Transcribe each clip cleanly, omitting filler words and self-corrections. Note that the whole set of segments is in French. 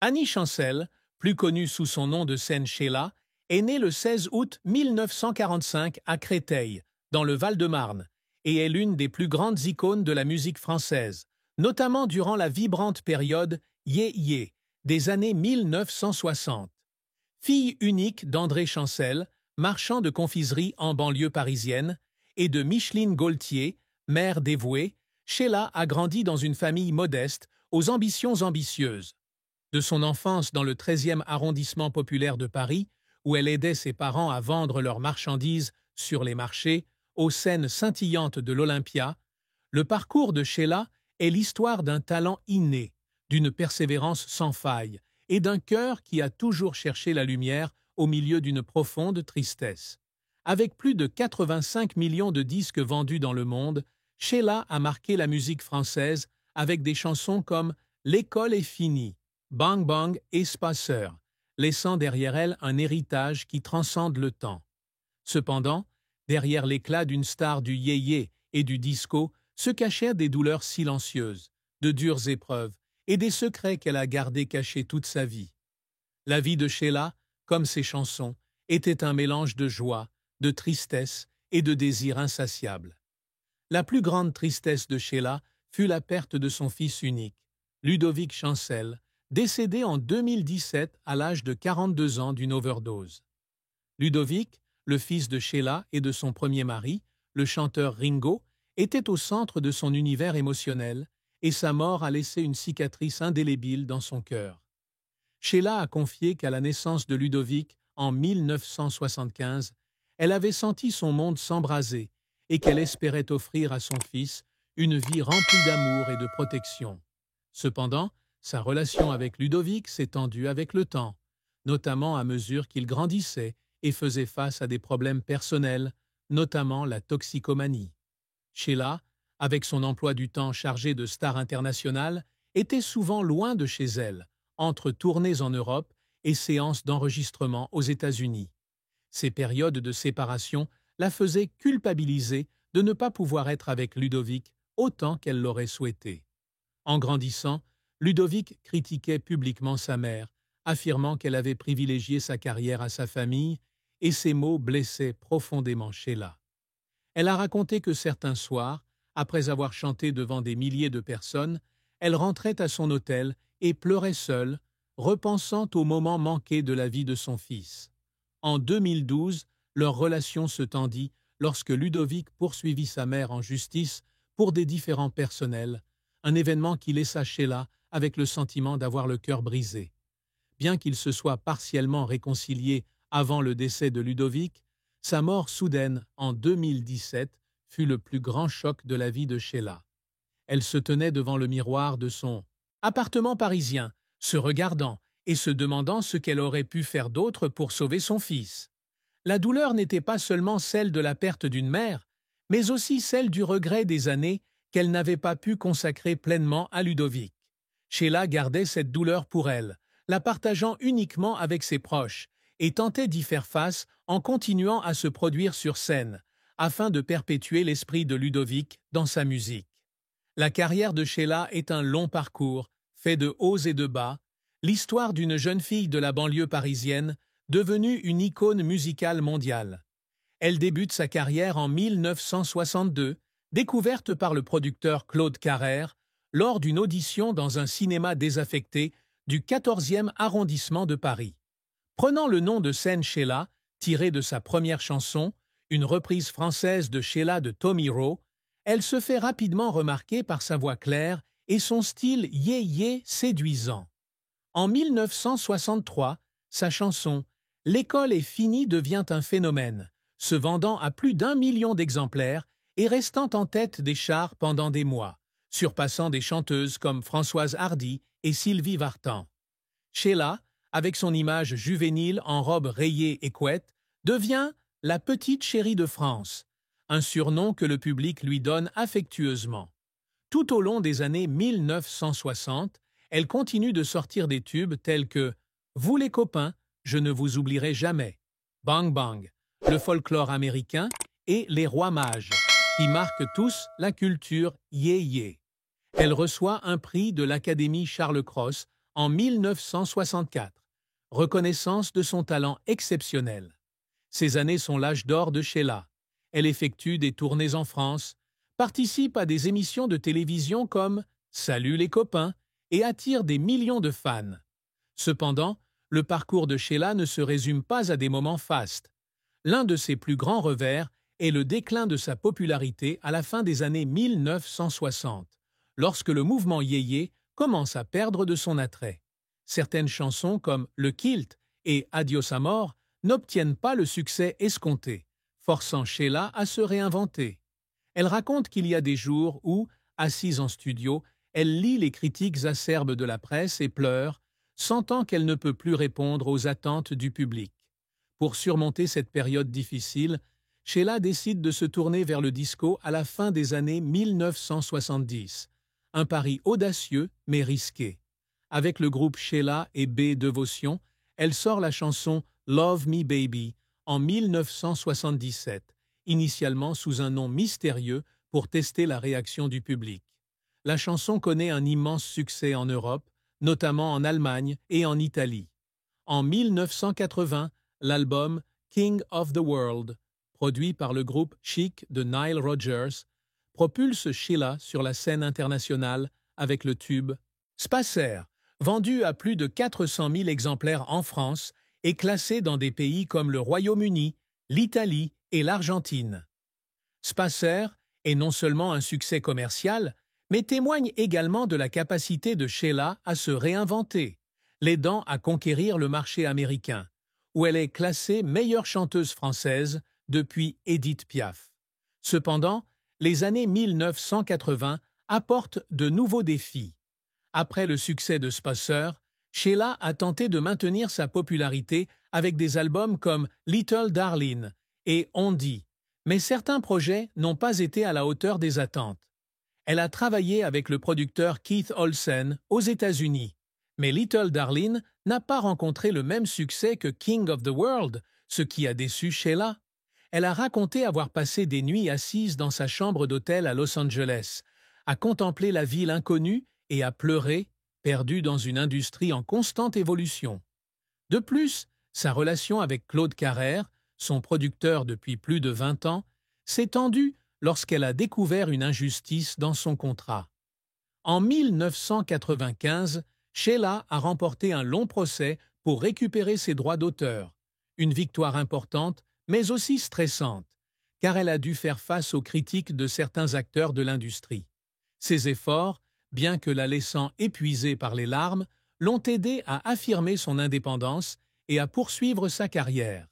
Annie Chancel, plus connue sous son nom de scène Sheila, est née le 16 août 1945 à Créteil, dans le Val-de-Marne, et est l'une des plus grandes icônes de la musique française, notamment durant la vibrante période Yé-Yé des années 1960. Fille unique d'André Chancel, marchand de confiserie en banlieue parisienne, et de Micheline Gaultier, mère dévouée, Sheila a grandi dans une famille modeste, aux ambitions ambitieuses. De son enfance dans le 13e arrondissement populaire de Paris, où elle aidait ses parents à vendre leurs marchandises sur les marchés, aux scènes scintillantes de l'Olympia, le parcours de Sheila est l'histoire d'un talent inné, d'une persévérance sans faille et d'un cœur qui a toujours cherché la lumière au milieu d'une profonde tristesse. Avec plus de 85 millions de disques vendus dans le monde, Sheila a marqué la musique française avec des chansons comme « L'école est finie », Bang Bang et Spaceur, laissant derrière elle un héritage qui transcende le temps. Cependant, derrière l'éclat d'une star du yé-yé et du disco se cachèrent des douleurs silencieuses, de dures épreuves et des secrets qu'elle a gardés cachés toute sa vie. La vie de Sheila, comme ses chansons, était un mélange de joie, de tristesse et de désir insatiable. La plus grande tristesse de Sheila fut la perte de son fils unique, Ludovic Chancel, décédé en 2017 à l'âge de 42 ans d'une overdose. Ludovic, le fils de Sheila et de son premier mari, le chanteur Ringo, était au centre de son univers émotionnel et sa mort a laissé une cicatrice indélébile dans son cœur. Sheila a confié qu'à la naissance de Ludovic, en 1975, elle avait senti son monde s'embraser et qu'elle espérait offrir à son fils une vie remplie d'amour et de protection. Cependant, sa relation avec Ludovic s'est tendue avec le temps, notamment à mesure qu'il grandissait et faisait face à des problèmes personnels, notamment la toxicomanie. Sheila, avec son emploi du temps chargé de stars internationales, était souvent loin de chez elle, entre tournées en Europe et séances d'enregistrement aux États-Unis. Ces périodes de séparation la faisaient culpabiliser de ne pas pouvoir être avec Ludovic autant qu'elle l'aurait souhaité. En grandissant, Ludovic critiquait publiquement sa mère, affirmant qu'elle avait privilégié sa carrière à sa famille, et ces mots blessaient profondément Sheila. Elle a raconté que certains soirs, après avoir chanté devant des milliers de personnes, elle rentrait à son hôtel et pleurait seule, repensant aux moments manqués de la vie de son fils. En 2012, leur relation se tendit lorsque Ludovic poursuivit sa mère en justice pour des différends personnels, un événement qui laissa Sheila avec le sentiment d'avoir le cœur brisé. Bien qu'il se soit partiellement réconcilié avant le décès de Ludovic, sa mort soudaine en 2017 fut le plus grand choc de la vie de Sheila. Elle se tenait devant le miroir de son appartement parisien, se regardant et se demandant ce qu'elle aurait pu faire d'autre pour sauver son fils. La douleur n'était pas seulement celle de la perte d'une mère, mais aussi celle du regret des années qu'elle n'avait pas pu consacrer pleinement à Ludovic. Sheila gardait cette douleur pour elle, la partageant uniquement avec ses proches, et tentait d'y faire face en continuant à se produire sur scène, afin de perpétuer l'esprit de Ludovic dans sa musique. La carrière de Sheila est un long parcours, fait de hauts et de bas, l'histoire d'une jeune fille de la banlieue parisienne, devenue une icône musicale mondiale. Elle débute sa carrière en 1962, découverte par le producteur Claude Carrère, lors d'une audition dans un cinéma désaffecté du 14e arrondissement de Paris. Prenant le nom de scène Sheila, tiré de sa première chanson, une reprise française de Sheila de Tommy Roe, elle se fait rapidement remarquer par sa voix claire et son style yé-yé séduisant. En 1963, sa chanson « L'école est finie » devient un phénomène, se vendant à plus d'1 million d'exemplaires et restant en tête des charts pendant des mois, surpassant des chanteuses comme Françoise Hardy et Sylvie Vartan. Sheila, avec son image juvénile en robe rayée et couette, devient « la petite chérie de France », un surnom que le public lui donne affectueusement. Tout au long des années 1960, elle continue de sortir des tubes tels que « Vous les copains, je ne vous oublierai jamais »,« Bang Bang », le folklore américain et les rois mages, qui marquent tous la culture yé-yé. Elle reçoit un prix de l'Académie Charles Cros en 1964, reconnaissance de son talent exceptionnel. Ces années sont l'âge d'or de Sheila. Elle effectue des tournées en France, participe à des émissions de télévision comme Salut les copains et attire des millions de fans. Cependant, le parcours de Sheila ne se résume pas à des moments fastes. L'un de ses plus grands revers est le déclin de sa popularité à la fin des années 1960, lorsque le mouvement yéyé commence à perdre de son attrait. Certaines chansons comme Le Kilt et Adios Amor n'obtiennent pas le succès escompté, forçant Sheila à se réinventer. Elle raconte qu'il y a des jours où, assise en studio, elle lit les critiques acerbes de la presse et pleure, sentant qu'elle ne peut plus répondre aux attentes du public. Pour surmonter cette période difficile, Sheila décide de se tourner vers le disco à la fin des années 1970. Un pari audacieux mais risqué. Avec le groupe Sheila et B Devotion, elle sort la chanson Love Me Baby en 1977, initialement sous un nom mystérieux pour tester la réaction du public. La chanson connaît un immense succès en Europe, notamment en Allemagne et en Italie. En 1980, l'album King of the World, produit par le groupe Chic de Nile Rodgers, propulse Sheila sur la scène internationale avec le tube Spacer, vendu à plus de 400 000 exemplaires en France et classé dans des pays comme le Royaume-Uni, l'Italie et l'Argentine. Spacer est non seulement un succès commercial, mais témoigne également de la capacité de Sheila à se réinventer, l'aidant à conquérir le marché américain, où elle est classée meilleure chanteuse française depuis Édith Piaf. Cependant, les années 1980 apportent de nouveaux défis. Après le succès de Spacer, Sheila a tenté de maintenir sa popularité avec des albums comme Little Darling et On Dit, mais certains projets n'ont pas été à la hauteur des attentes. Elle a travaillé avec le producteur Keith Olsen aux États-Unis, mais Little Darling n'a pas rencontré le même succès que King of the World, ce qui a déçu Sheila. Elle a raconté avoir passé des nuits assises dans sa chambre d'hôtel à Los Angeles, à contempler la ville inconnue et à pleurer, perdue dans une industrie en constante évolution. De plus, sa relation avec Claude Carrère, son producteur depuis plus de 20 ans, s'est tendue lorsqu'elle a découvert une injustice dans son contrat. En 1995, Sheila a remporté un long procès pour récupérer ses droits d'auteur, une victoire importante mais aussi stressante, car elle a dû faire face aux critiques de certains acteurs de l'industrie. Ses efforts, bien que la laissant épuisée par les larmes, l'ont aidée à affirmer son indépendance et à poursuivre sa carrière.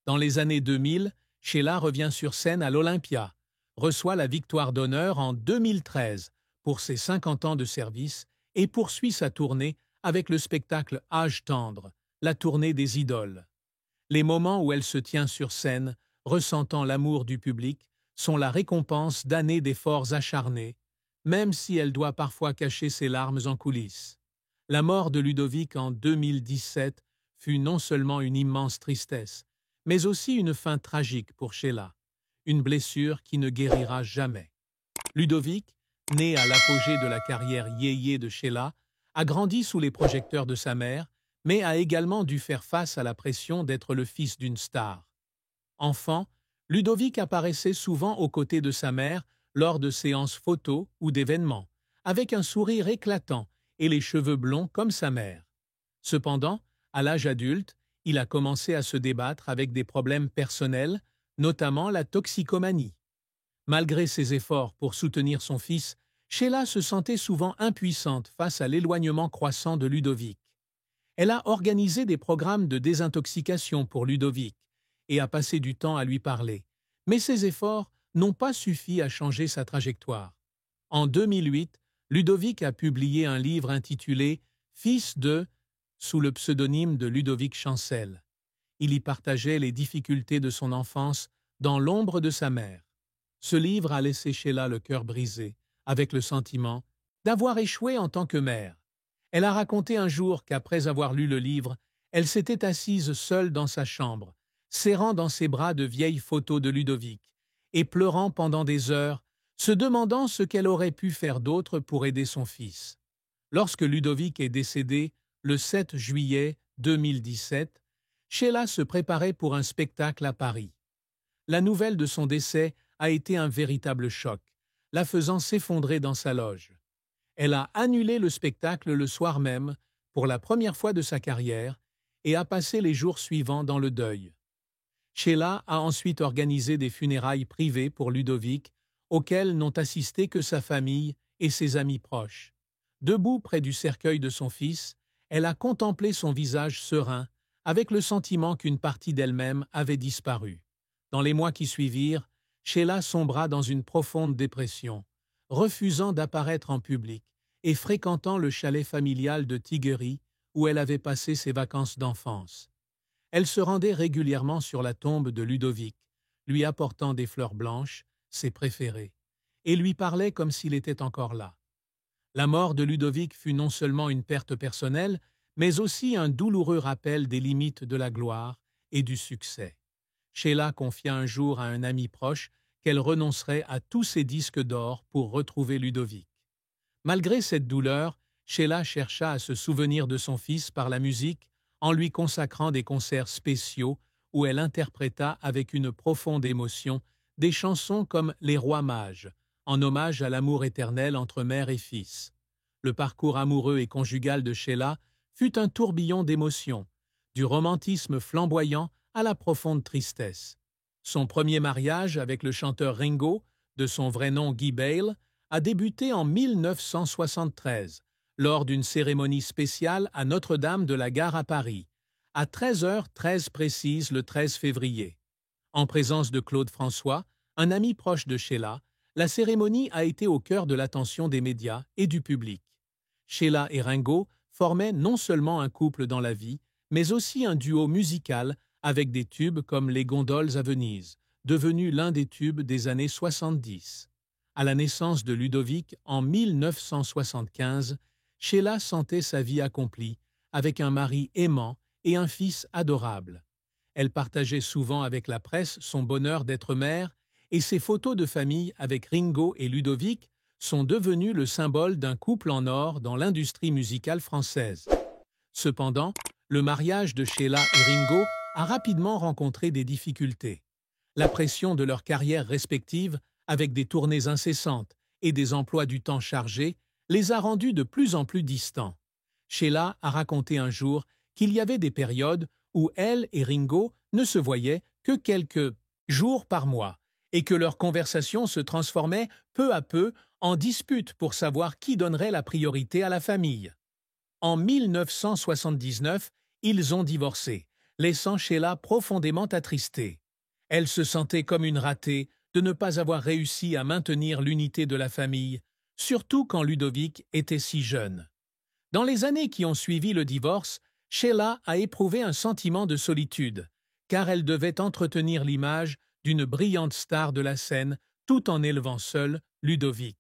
Dans les années 2000, Sheila revient sur scène à l'Olympia, reçoit la victoire d'honneur en 2013 pour ses 50 ans de service et poursuit sa tournée avec le spectacle Âge tendre, la tournée des idoles. Les moments où elle se tient sur scène, ressentant l'amour du public, sont la récompense d'années d'efforts acharnés, même si elle doit parfois cacher ses larmes en coulisses. La mort de Ludovic en 2017 fut non seulement une immense tristesse, mais aussi une fin tragique pour Sheila, une blessure qui ne guérira jamais. Ludovic, né à l'apogée de la carrière yéyé de Sheila, a grandi sous les projecteurs de sa mère, mais a également dû faire face à la pression d'être le fils d'une star. Enfant, Ludovic apparaissait souvent aux côtés de sa mère lors de séances photos ou d'événements, avec un sourire éclatant et les cheveux blonds comme sa mère. Cependant, à l'âge adulte, il a commencé à se débattre avec des problèmes personnels, notamment la toxicomanie. Malgré ses efforts pour soutenir son fils, Sheila se sentait souvent impuissante face à l'éloignement croissant de Ludovic. Elle a organisé des programmes de désintoxication pour Ludovic et a passé du temps à lui parler, mais ses efforts n'ont pas suffi à changer sa trajectoire. En 2008, Ludovic a publié un livre intitulé « Fils de » sous le pseudonyme de Ludovic Chancel. Il y partageait les difficultés de son enfance dans l'ombre de sa mère. Ce livre a laissé Sheila le cœur brisé, avec le sentiment d'avoir échoué en tant que mère. Elle a raconté un jour qu'après avoir lu le livre, elle s'était assise seule dans sa chambre, serrant dans ses bras de vieilles photos de Ludovic, et pleurant pendant des heures, se demandant ce qu'elle aurait pu faire d'autre pour aider son fils. Lorsque Ludovic est décédé le 7 juillet 2017, Sheila se préparait pour un spectacle à Paris. La nouvelle de son décès a été un véritable choc, la faisant s'effondrer dans sa loge. Elle a annulé le spectacle le soir même, pour la première fois de sa carrière, et a passé les jours suivants dans le deuil. Sheila a ensuite organisé des funérailles privées pour Ludovic, auxquelles n'ont assisté que sa famille et ses amis proches. Debout près du cercueil de son fils, elle a contemplé son visage serein, avec le sentiment qu'une partie d'elle-même avait disparu. Dans les mois qui suivirent, Sheila sombra dans une profonde dépression, refusant d'apparaître en public et fréquentant le chalet familial de Tiguery où elle avait passé ses vacances d'enfance. Elle se rendait régulièrement sur la tombe de Ludovic, lui apportant des fleurs blanches, ses préférées, et lui parlait comme s'il était encore là. La mort de Ludovic fut non seulement une perte personnelle, mais aussi un douloureux rappel des limites de la gloire et du succès. Sheila confia un jour à un ami proche qu'elle renoncerait à tous ses disques d'or pour retrouver Ludovic. Malgré cette douleur, Sheila chercha à se souvenir de son fils par la musique en lui consacrant des concerts spéciaux où elle interpréta avec une profonde émotion des chansons comme Les Rois Mages, en hommage à l'amour éternel entre mère et fils. Le parcours amoureux et conjugal de Sheila fut un tourbillon d'émotions, du romantisme flamboyant à la profonde tristesse. Son premier mariage avec le chanteur Ringo, de son vrai nom Guy Bale, a débuté en 1973, lors d'une cérémonie spéciale à Notre-Dame de la Gare à Paris, à 13h13 précise le 13 février. En présence de Claude François, un ami proche de Sheila, la cérémonie a été au cœur de l'attention des médias et du public. Sheila et Ringo formaient non seulement un couple dans la vie, mais aussi un duo musical avec des tubes comme Les Gondoles à Venise, devenu l'un des tubes des années 70. À la naissance de Ludovic en 1975, Sheila sentait sa vie accomplie, avec un mari aimant et un fils adorable. Elle partageait souvent avec la presse son bonheur d'être mère, et ses photos de famille avec Ringo et Ludovic sont devenues le symbole d'un couple en or dans l'industrie musicale française. Cependant, le mariage de Sheila et Ringo a rapidement rencontré des difficultés. La pression de leurs carrières respectives, avec des tournées incessantes et des emplois du temps chargés, les a rendus de plus en plus distants. Sheila a raconté un jour qu'il y avait des périodes où elle et Ringo ne se voyaient que quelques jours par mois et que leur conversation se transformait peu à peu en dispute pour savoir qui donnerait la priorité à la famille. En 1979, ils ont divorcé, laissant Sheila profondément attristée. Elle se sentait comme une ratée de ne pas avoir réussi à maintenir l'unité de la famille, surtout quand Ludovic était si jeune. Dans les années qui ont suivi le divorce, Sheila a éprouvé un sentiment de solitude, car elle devait entretenir l'image d'une brillante star de la scène tout en élevant seule Ludovic.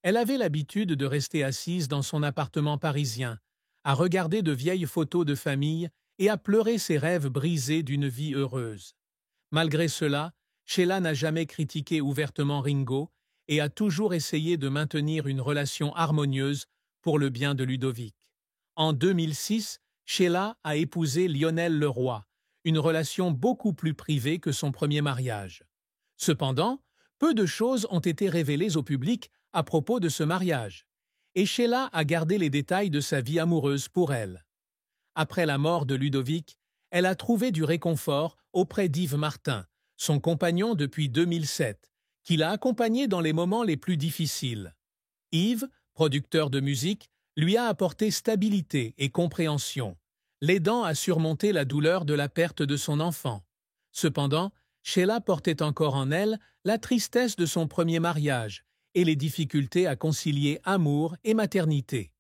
Elle avait l'habitude de rester assise dans son appartement parisien, à regarder de vieilles photos de famille et à pleurer ses rêves brisés d'une vie heureuse. Malgré cela, Sheila n'a jamais critiqué ouvertement Ringo et a toujours essayé de maintenir une relation harmonieuse pour le bien de Ludovic. En 2006, Sheila a épousé Lionel Leroy, une relation beaucoup plus privée que son premier mariage. Cependant, peu de choses ont été révélées au public à propos de ce mariage, et Sheila a gardé les détails de sa vie amoureuse pour elle. Après la mort de Ludovic, elle a trouvé du réconfort auprès d'Yves Martin, son compagnon depuis 2007, qui l'a accompagné dans les moments les plus difficiles. Yves, producteur de musique, lui a apporté stabilité et compréhension, l'aidant à surmonter la douleur de la perte de son enfant. Cependant, Sheila portait encore en elle la tristesse de son premier mariage et les difficultés à concilier amour et maternité.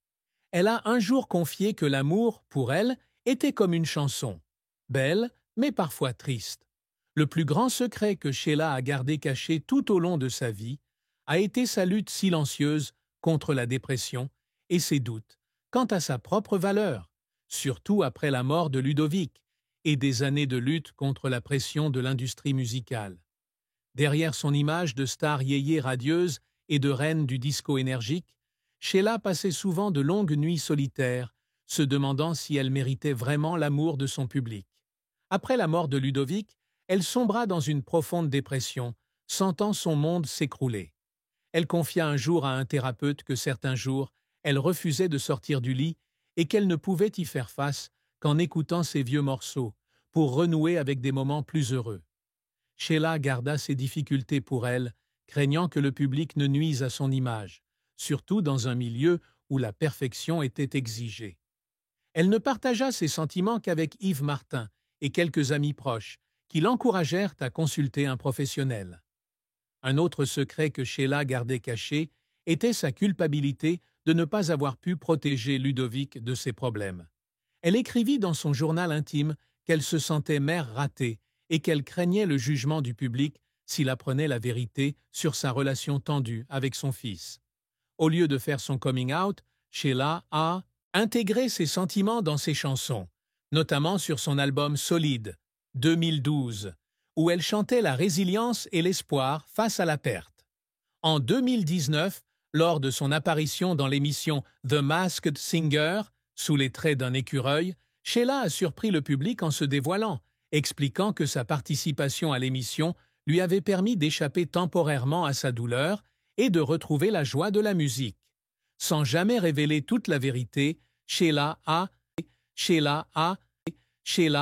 Elle a un jour confié que l'amour, pour elle, était comme une chanson, belle mais parfois triste. Le plus grand secret que Sheila a gardé caché tout au long de sa vie a été sa lutte silencieuse contre la dépression et ses doutes quant à sa propre valeur, surtout après la mort de Ludovic et des années de lutte contre la pression de l'industrie musicale. Derrière son image de star yéyé radieuse et de reine du disco énergique, Sheila passait souvent de longues nuits solitaires, se demandant si elle méritait vraiment l'amour de son public. Après la mort de Ludovic, elle sombra dans une profonde dépression, sentant son monde s'écrouler. Elle confia un jour à un thérapeute que certains jours, elle refusait de sortir du lit et qu'elle ne pouvait y faire face qu'en écoutant ses vieux morceaux, pour renouer avec des moments plus heureux. Sheila garda ses difficultés pour elle, craignant que le public ne nuise à son image, surtout dans un milieu où la perfection était exigée. Elle ne partagea ses sentiments qu'avec Yves Martin et quelques amis proches, qui l'encouragèrent à consulter un professionnel. Un autre secret que Sheila gardait caché était sa culpabilité de ne pas avoir pu protéger Ludovic de ses problèmes. Elle écrivit dans son journal intime qu'elle se sentait mère ratée et qu'elle craignait le jugement du public s'il apprenait la vérité sur sa relation tendue avec son fils. Au lieu de faire son coming out, Sheila a intégré ses sentiments dans ses chansons, notamment sur son album Solide, 2012, où elle chantait la résilience et l'espoir face à la perte. En 2019, lors de son apparition dans l'émission The Masked Singer, sous les traits d'un écureuil, Sheila a surpris le public en se dévoilant, expliquant que sa participation à l'émission lui avait permis d'échapper temporairement à sa douleur et de retrouver la joie de la musique. Sans jamais révéler toute la vérité, Sheila